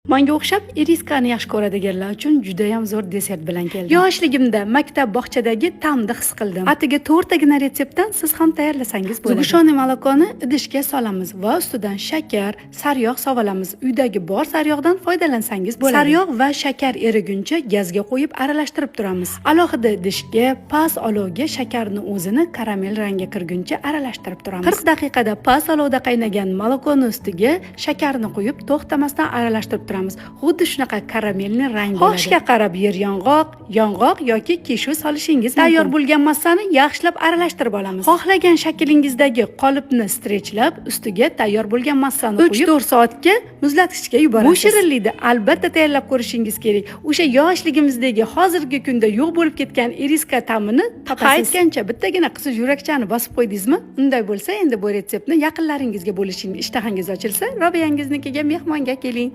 Menga o'xshab iriskani yaxshi ko'radiganlar uchun juda ham zo'r desert bilan keldim. Yoshligimda maktab bog'chadagi ta'mni his qildim. Atiga to'rttagina retseptdan siz ham tayyorlasangiz bo'ladi. Zugushonli molokoni idishga solamiz va ustidan shakar, sariyog' solamiz. Uydagi bor sariyog'dan foydalansangiz bo'ladi. Sariyog' va shakar eriguncha gazga qo'yib aralashtirib turamiz. Alohida idishga past olovga shakarni o'zini karamel rangga kirguncha aralashtirib turamiz. 40 daqiqada past olovda qaynagan molokoni ustiga shakarni qo'yib to'xtamasdan aralashtirib turamiz. Xuddi shunaqa karamelni rang bo'ladi. Xohishga qarab yer yong'oq yoki keshu solishingiz mumkin. Tayyor bo'lgan massani yaxshilab aralashtirib olamiz. Xohlagan shaklingizdagi qolipni stretchlab, ustiga tayyor bo'lgan massani qo'yib 3-4 soatga muzlatgichga yuborasiz. Bu shirinlikni albatta tayyorlab ko'rishingiz kerak. O'sha yoshligimizdagi hozirgi kunda yo'q bo'lib ketgan iriska ta'mini topasiz. Aytgancha bittagina qiziq yurakchani bosib qo'ydingizmi? Unday bo'lsa, endi bu retseptni yaqinlaringizga bo'lishingiz, ishtahangiz ochilsa, Robiyangiznikiga mehmonga keling.